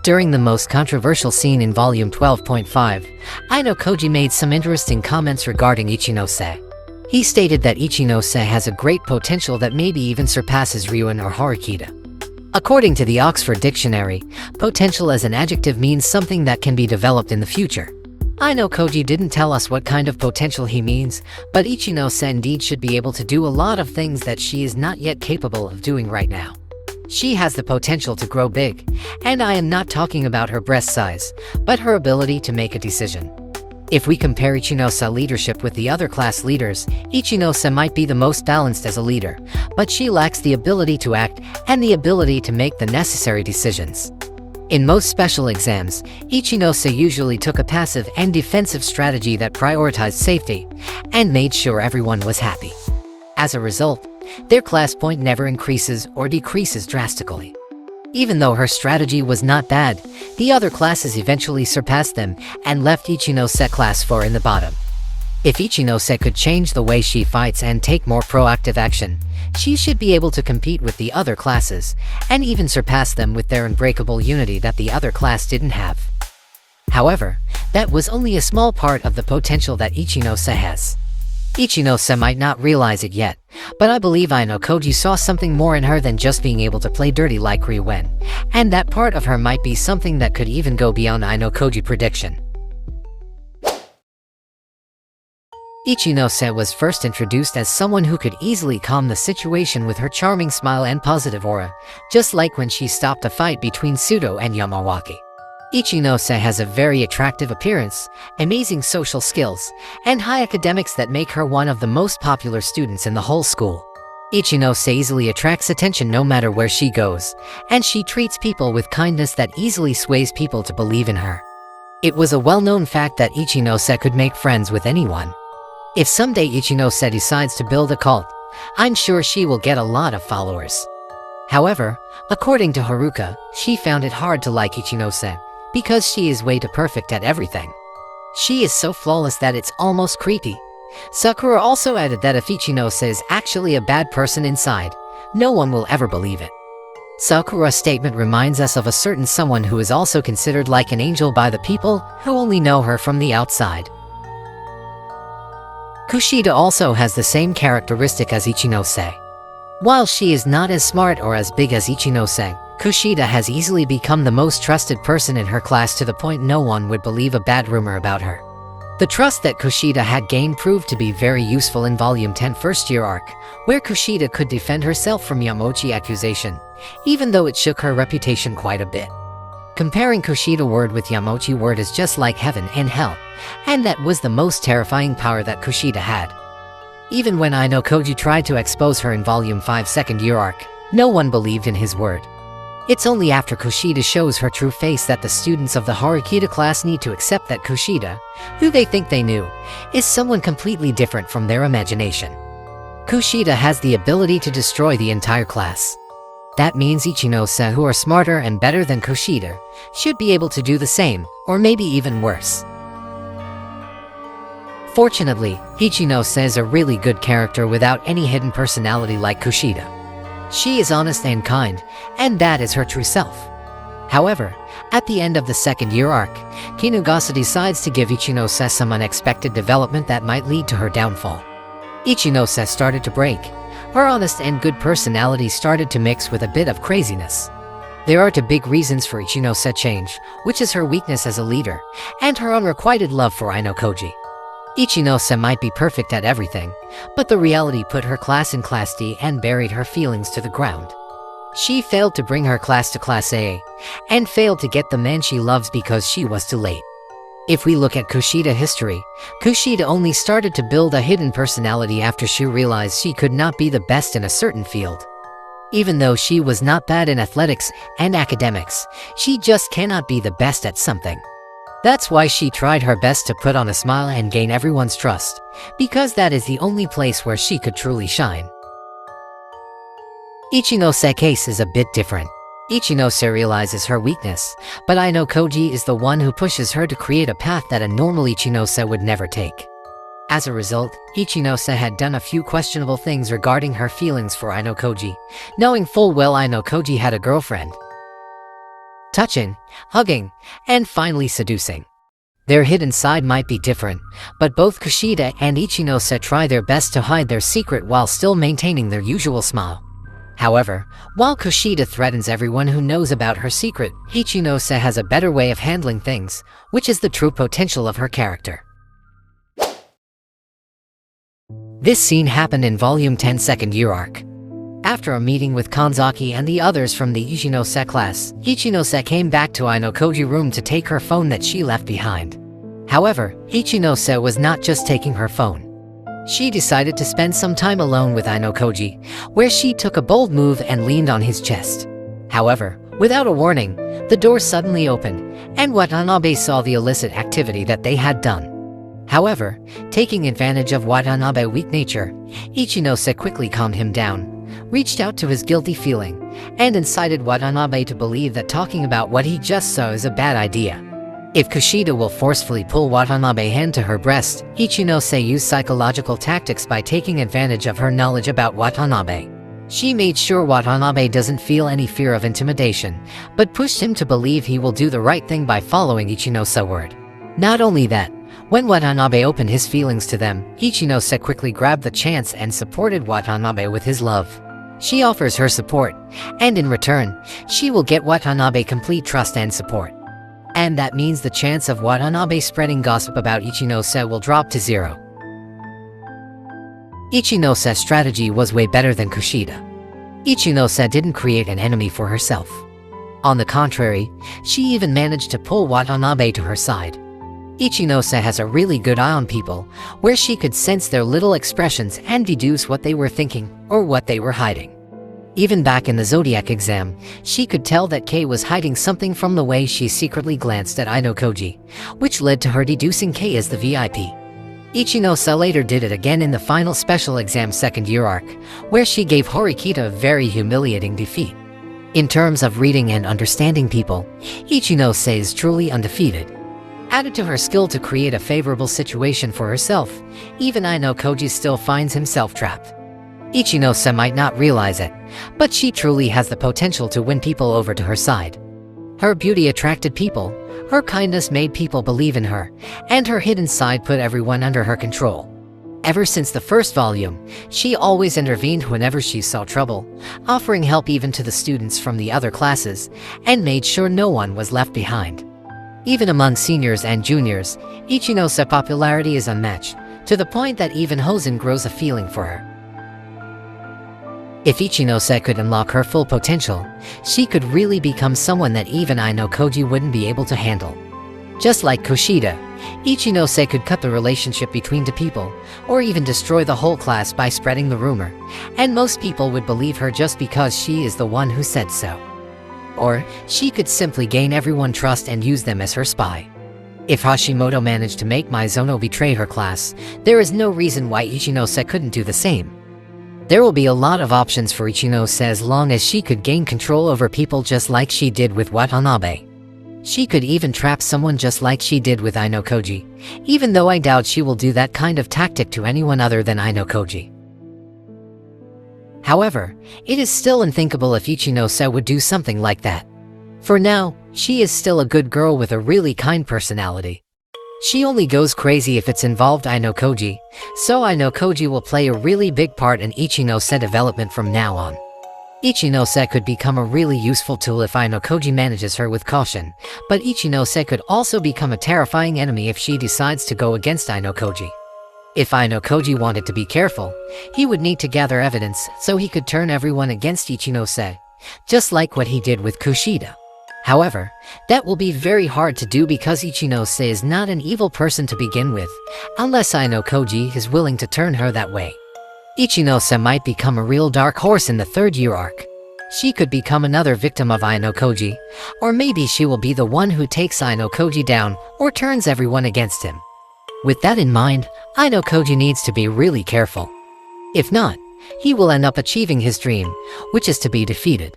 During the most controversial scene in volume 12.5, Ayanokoji made some interesting comments regarding Ichinose. He stated that Ichinose has a great potential that maybe even surpasses Ryuen or Horikita. According to the Oxford Dictionary, potential as an adjective means something that can be developed in the future. Ayanokoji didn't tell us what kind of potential he means, but Ichinose indeed should be able to do a lot of things that she is not yet capable of doing right now. She has the potential to grow big, and I am not talking about her breast size, but her ability to make a decision. If we compare Ichinose leadership with the other class leaders, Ichinose might be the most balanced as a leader, but she lacks the ability to act and the ability to make the necessary decisions. In most special exams, Ichinose usually took a passive and defensive strategy that prioritized safety and made sure everyone was happy. As a result, their class point never increases or decreases drastically. Even though her strategy was not bad, the other classes eventually surpassed them and left Ichinose class 4 in the bottom. If Ichinose could change the way she fights and take more proactive action, she should be able to compete with the other classes and even surpass them with their unbreakable unity that the other class didn't have. However, that was only a small part of the potential that Ichinose has. Ichinose might not realize it yet, but I believe Ayanokoji saw something more in her than just being able to play dirty like Ryuen, and that part of her might be something that could even go beyond Ayanokoji's prediction. Ichinose was first introduced as someone who could easily calm the situation with her charming smile and positive aura, just like when she stopped a fight between Sudo and Yamawaki. Ichinose has a very attractive appearance, amazing social skills, and high academics that make her one of the most popular students in the whole school. Ichinose easily attracts attention no matter where she goes, and she treats people with kindness that easily sways people to believe in her. It was a well-known fact that Ichinose could make friends with anyone. If someday Ichinose decides to build a cult, I'm sure she will get a lot of followers. However, according to Haruka, she found it hard to like Ichinose, because she is way too perfect at everything. She is so flawless that it's almost creepy. Sakura also added that if Ichinose is actually a bad person inside, no one will ever believe it. Sakura's statement reminds us of a certain someone who is also considered like an angel by the people who only know her from the outside. Kushida also has the same characteristic as Ichinose. While she is not as smart or as big as Ichinose, Kushida has easily become the most trusted person in her class to the point no one would believe a bad rumor about her. The trust that Kushida had gained proved to be very useful in Volume 10 First Year Arc, where Kushida could defend herself from Yamauchi accusation, even though it shook her reputation quite a bit. Comparing Kushida word with Yamauchi word is just like heaven and hell, and that was the most terrifying power that Kushida had. Even when Ayanokoji tried to expose her in Volume 5 Second Year Arc, no one believed in his word. It's only after Kushida shows her true face that the students of the Horikita class need to accept that Kushida, who they think they knew, is someone completely different from their imagination. Kushida has the ability to destroy the entire class. That means Ichinose, who are smarter and better than Kushida, should be able to do the same, or maybe even worse. Fortunately, Ichinose is a really good character without any hidden personality like Kushida. She is honest and kind, and that is her true self. However, at the end of the second year arc, Kinugasa decides to give Ichinose some unexpected development that might lead to her downfall. Ichinose started to break. Her honest and good personality started to mix with a bit of craziness. There are two big reasons for Ichinose change, which is her weakness as a leader, and her unrequited love for Ayanokoji. Ichinose might be perfect at everything, but the reality put her class in Class D and buried her feelings to the ground. She failed to bring her class to Class A, and failed to get the man she loves because she was too late. If we look at Kushida history, Kushida only started to build a hidden personality after she realized she could not be the best in a certain field. Even though she was not bad in athletics and academics, she just cannot be the best at something. That's why she tried her best to put on a smile and gain everyone's trust, because that is the only place where she could truly shine. Ichinose case is a bit different. Ichinose realizes her weakness, but Ayanokoji is the one who pushes her to create a path that a normal Ichinose would never take. As a result, Ichinose had done a few questionable things regarding her feelings for Ayanokoji, knowing full well Ayanokoji had a girlfriend. touching, hugging, and finally seducing. Their hidden side might be different, but both Kushida and Ichinose try their best to hide their secret while still maintaining their usual smile. However, while Kushida threatens everyone who knows about her secret, Ichinose has a better way of handling things, which is the true potential of her character. This scene happened in Volume 10 second year arc. After a meeting with Kanzaki and the others from the Ichinose class, Ichinose came back to Ayanokoji's room to take her phone that she left behind. However, Ichinose was not just taking her phone. She decided to spend some time alone with Ayanokoji, where she took a bold move and leaned on his chest. However, without a warning, the door suddenly opened, and Watanabe saw the illicit activity that they had done. However, taking advantage of Watanabe's weak nature, Ichinose quickly calmed him down, reached out to his guilty feeling, and incited Watanabe to believe that talking about what he just saw is a bad idea. If Kushida will forcefully pull Watanabe's hand to her breast, Ichinose used psychological tactics by taking advantage of her knowledge about Watanabe. She made sure Watanabe doesn't feel any fear of intimidation, but pushed him to believe he will do the right thing by following Ichinose word. Not only that, when Watanabe opened his feelings to them, Ichinose quickly grabbed the chance and supported Watanabe with his love. She offers her support, and in return, she will get Watanabe complete trust and support. And that means the chance of Watanabe spreading gossip about Ichinose will drop to 0. Ichinose's strategy was way better than Kushida. Ichinose didn't create an enemy for herself. On the contrary, she even managed to pull Watanabe to her side. Ichinose has a really good eye on people, where she could sense their little expressions and deduce what they were thinking or what they were hiding. Even back in the Zodiac exam, she could tell that Kei was hiding something from the way she secretly glanced at Ayanokoji, which led to her deducing Kei as the VIP. Ichinose later did it again in the final special exam second year arc, where she gave Horikita a very humiliating defeat. In terms of reading and understanding people, Ichinose is truly undefeated. Added to her skill to create a favorable situation for herself, even Ayanokoji still finds himself trapped. Ichinose might not realize it, but she truly has the potential to win people over to her side. Her beauty attracted people, her kindness made people believe in her, and her hidden side put everyone under her control. Ever since the first volume, she always intervened whenever she saw trouble, offering help even to the students from the other classes, and made sure no one was left behind. Even among seniors and juniors, Ichinose's popularity is unmatched, to the point that even Hosen grows a feeling for her. If Ichinose could unlock her full potential, she could really become someone that even Ayanokoji wouldn't be able to handle. Just like Kushida, Ichinose could cut the relationship between two people, or even destroy the whole class by spreading the rumor, and most people would believe her just because she is the one who said so. Or, she could simply gain everyone's trust and use them as her spy. If Hashimoto managed to make Mizono betray her class, there is no reason why Ichinose couldn't do the same. There will be a lot of options for Ichinose as long as she could gain control over people just like she did with Watanabe. She could even trap someone just like she did with Ayanokoji, even though I doubt she will do that kind of tactic to anyone other than Ayanokoji. However, it is still unthinkable if Ichinose would do something like that. For now, she is still a good girl with a really kind personality. She only goes crazy if it's involved Ayanokoji, so Ayanokoji will play a really big part in Ichinose development from now on. Ichinose could become a really useful tool if Ayanokoji manages her with caution, but Ichinose could also become a terrifying enemy if she decides to go against Ayanokoji. If Ayanokoji wanted to be careful, he would need to gather evidence so he could turn everyone against Ichinose, just like what he did with Kushida. However, that will be very hard to do because Ichinose is not an evil person to begin with, unless Ayanokoji is willing to turn her that way. Ichinose might become a real dark horse in the third year arc. She could become another victim of Ayanokoji, or maybe she will be the one who takes Ayanokoji down or turns everyone against him. With that in mind, Ayanokoji needs to be really careful. If not, he will end up achieving his dream, which is to be defeated.